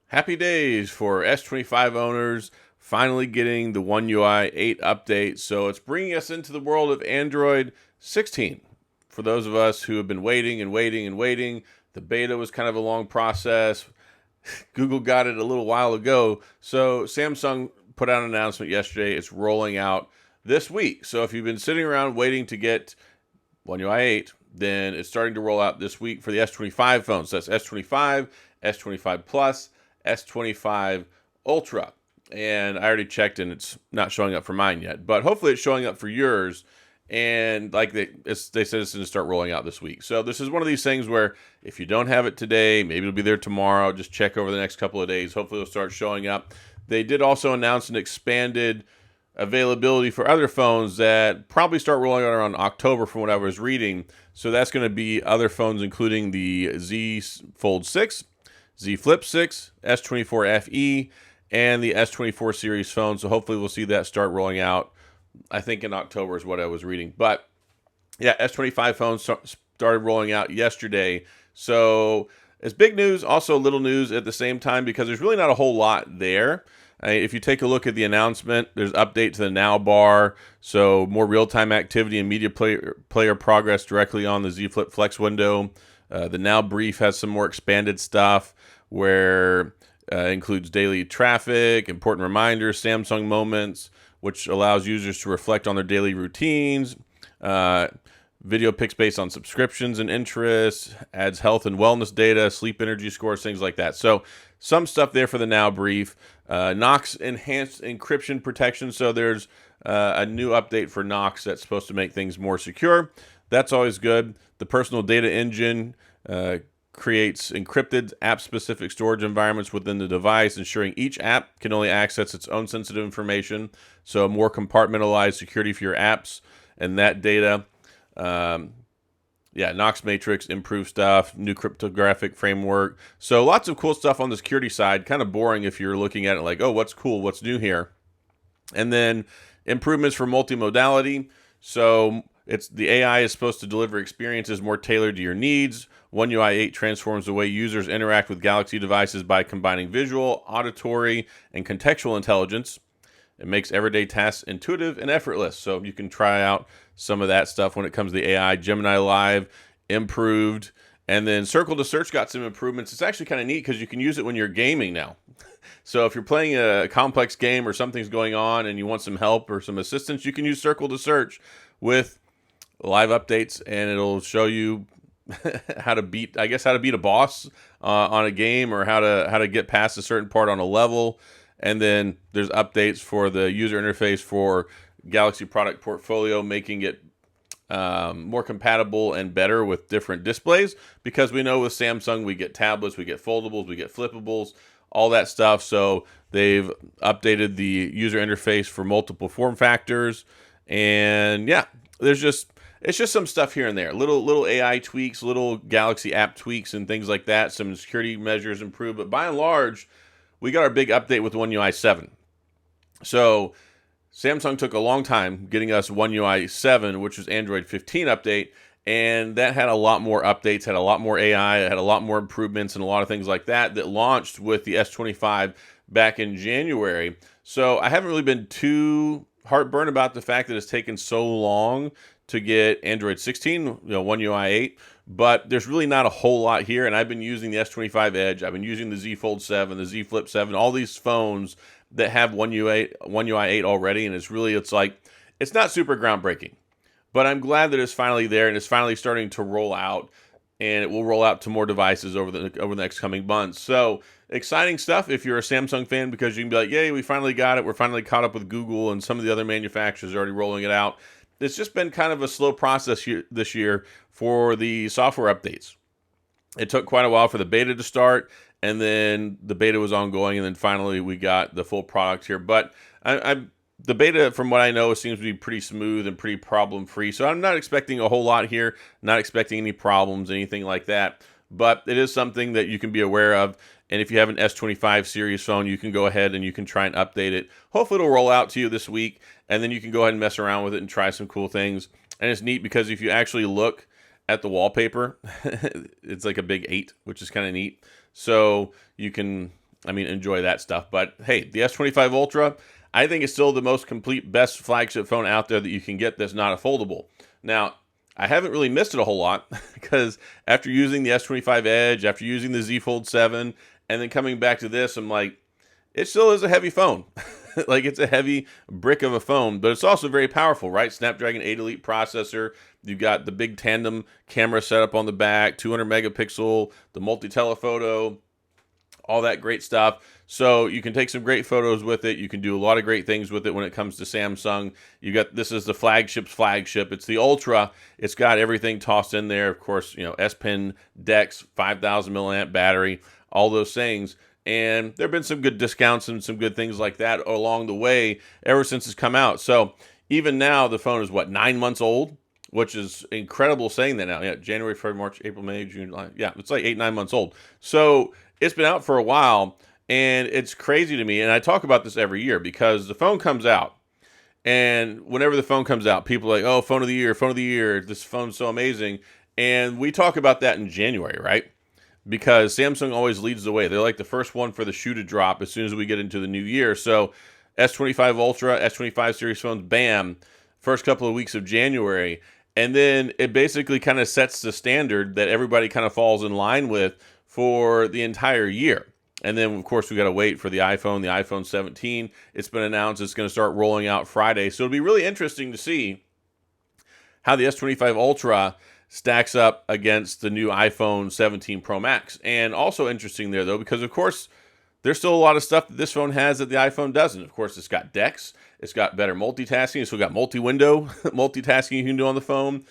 Happy days for S25 owners finally getting the One UI 8 update. So it's bringing us into the world of Android 16. For those of us who have been waiting and waiting and waiting, the beta was kind of a long process. Google got it a little while ago. So Samsung put out an announcement yesterday. It's rolling out this week. So if you've been sitting around waiting to get One UI 8, then it's starting to roll out this week for the S25 phones. So that's S25, S25 Plus, S25 Ultra. And I already checked and it's not showing up for mine yet. But hopefully it's showing up for yours. And like they said, it's going to start rolling out this week. So this is one of these things where if you don't have it today, maybe it'll be there tomorrow. Just check over the next couple of days. Hopefully it'll start showing up. They did also announce an expanded availability for other phones that probably start rolling out around October from what I was reading. So that's going to be other phones including the Z Fold 6, Z Flip 6, S24 FE, and the S24 series phone. So hopefully we'll see that start rolling out. I think in October is what I was reading. But yeah, S25 phones started rolling out yesterday. So it's big news, also little news at the same time because there's really not a whole lot there. If you take a look at the announcement, there's update to the Now bar, so more real-time activity and media player progress directly on the Z Flip Flex window. The Now brief has some more expanded stuff where includes daily traffic, important reminders, Samsung moments, which allows users to reflect on their daily routines. Video picks based on subscriptions and interests, adds health and wellness data, sleep energy scores, things like that. So some stuff there for the Now brief. Knox enhanced encryption protection. So there's a new update for Knox that's supposed to make things more secure. That's always good. The personal data engine creates encrypted app-specific storage environments within the device, ensuring each app can only access its own sensitive information. So more compartmentalized security for your apps and that data. Knox Matrix, improved stuff, new cryptographic framework. So lots of cool stuff on the security side. Kind of boring if you're looking at it like, oh, what's cool, what's new here? And then improvements for multimodality. So the AI is supposed to deliver experiences more tailored to your needs. One UI 8 transforms the way users interact with Galaxy devices by combining visual, auditory, and contextual intelligence. It makes everyday tasks intuitive and effortless. So you can try out some of that stuff when it comes to the AI. Gemini Live improved. And then Circle to Search got some improvements. It's actually kind of neat because you can use it when you're gaming now. So if you're playing a complex game or something's going on and you want some help or some assistance, you can use Circle to Search with live updates and it'll show you how to beat a boss on a game or how to get past a certain part on a level. And then there's updates for the user interface for Galaxy product portfolio, making it more compatible and better with different displays. Because we know with Samsung, we get tablets, we get foldables, we get flippables, all that stuff. So they've updated the user interface for multiple form factors. And yeah, it's just some stuff here and there. Little AI tweaks, little Galaxy app tweaks and things like that. Some security measures improved. But by and large, we got our big update with One UI 7. So Samsung took a long time getting us One UI 7, which was Android 15 update, and that had a lot more updates, had a lot more AI, it had a lot more improvements and a lot of things like that launched with the S25 back in January. So I haven't really been too heartburned about the fact that it's taken so long to get Android 16, One UI 8, but there's really not a whole lot here, and I've been using the S25 Edge, I've been using the Z Fold 7, the Z Flip 7, all these phones that have One UI 8 already, and it's not super groundbreaking, but I'm glad that it's finally there, and it's finally starting to roll out, and it will roll out to more devices over the next coming months. So exciting stuff if you're a Samsung fan, because you can be like, yay, we finally got it, we're finally caught up with Google, and some of the other manufacturers are already rolling it out. It's just been kind of a slow process this year for the software updates. It took quite a while for the beta to start, and then the beta was ongoing, and then finally we got the full product here. But the beta, from what I know, seems to be pretty smooth and pretty problem-free. So I'm not expecting a whole lot here, not expecting any problems, anything like that. But it is something that you can be aware of. And if you have an S25 series phone, you can go ahead and you can try and update it. Hopefully it'll roll out to you this week, and then you can go ahead and mess around with it and try some cool things. And it's neat because if you actually look at the wallpaper, it's like a big 8, which is kind of neat. So you can I mean, enjoy that stuff. But hey, the S25 Ultra, I think it's still the most complete, best flagship phone out there that you can get that's not a foldable. Now, I haven't really missed it a whole lot because after using the S25 Edge, after using the Z Fold 7, and then coming back to this, I'm like, it still is a heavy phone. Like, it's a heavy brick of a phone, but it's also very powerful, right? Snapdragon 8 Elite processor. You've got the big tandem camera setup on the back, 200 megapixel, the multi-telephoto, all that great stuff. So you can take some great photos with it. You can do a lot of great things with it when it comes to Samsung. You got, this is the flagship's flagship. It's the Ultra. It's got everything tossed in there. Of course, you know, S Pen DeX, 5,000 milliamp battery, all those things. And there have been some good discounts and some good things like that along the way ever since it's come out. So even now, the phone is, what, 9 months old? Which is incredible saying that now. Yeah, January, February, March, April, May, June, July. Yeah, it's like 8, 9 months old. So it's been out for a while, and it's crazy to me. And I talk about this every year because the phone comes out, and whenever the phone comes out, people are like, oh, phone of the year, this phone's so amazing. And we talk about that in January, right? Because Samsung always leads the way. They're like the first one for the shoe to drop as soon as we get into the new year. So S25 Ultra, S25 series phones, bam, first couple of weeks of January. And then it basically kind of sets the standard that everybody kind of falls in line with for the entire year. And then, of course, we got to wait for the iPhone 17. It's been announced it's going to start rolling out Friday. So it'll be really interesting to see how the S25 Ultra stacks up against the new iPhone 17 Pro Max. And also interesting there, though, because, of course, there's still a lot of stuff that this phone has that the iPhone doesn't. Of course, it's got DeX. It's got better multitasking. It's still got multi-window multitasking you can do on the phone.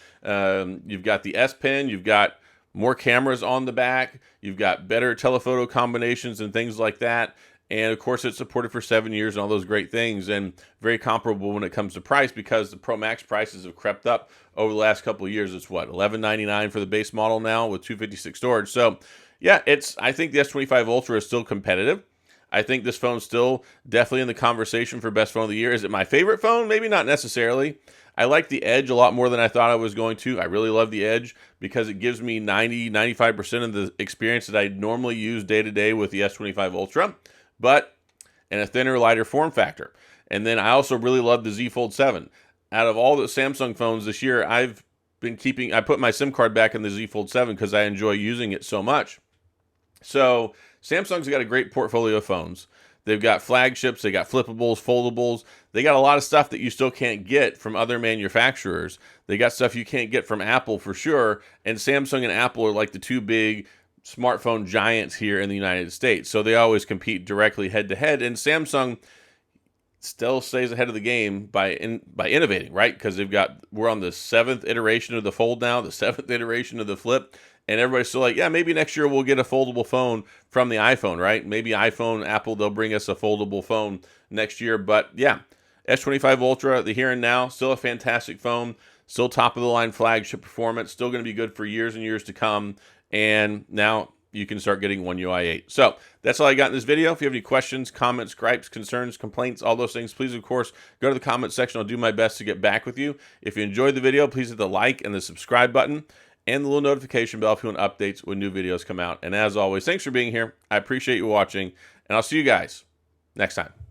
You've got the S Pen. You've got more cameras on the back. You've got better telephoto combinations and things like that. And, of course, it's supported for 7 years and all those great things, and very comparable when it comes to price because the Pro Max prices have crept up over the last couple of years. It's, what, $1199 for the base model now with 256 storage. So, yeah, I think the S25 Ultra is still competitive. I think this phone's still definitely in the conversation for best phone of the year. Is it my favorite phone? Maybe not necessarily. I like the Edge a lot more than I thought I was going to. I really love the Edge because it gives me 90-95% of the experience that I normally use day to day with the S25 Ultra, but in a thinner, lighter form factor. And then I also really love the Z Fold 7. Out of all the Samsung phones this year, I put my SIM card back in the Z Fold 7 because I enjoy using it so much. So Samsung's got a great portfolio of phones. They've got flagships, they got flippables, foldables. They got a lot of stuff that you still can't get from other manufacturers. They got stuff you can't get from Apple for sure. And Samsung and Apple are like the two big smartphone giants here in the United States. So they always compete directly head to head. And Samsung still stays ahead of the game by innovating, right? Because we're on the 7th iteration of the Fold now, the 7th iteration of the Flip. And everybody's still like, yeah, maybe next year we'll get a foldable phone from the iPhone, right? Maybe Apple, they'll bring us a foldable phone next year. But yeah, S25 Ultra, the here and now, still a fantastic phone. Still top of the line flagship performance. Still going to be good for years and years to come. And now you can start getting One UI 8. So that's all I got in this video. If you have any questions, comments, gripes, concerns, complaints, all those things, please, of course, go to the comment section. I'll do my best to get back with you. If you enjoyed the video, please hit the like and the subscribe button and the little notification bell if you want updates when new videos come out. And as always, thanks for being here. I appreciate you watching, and I'll see you guys next time.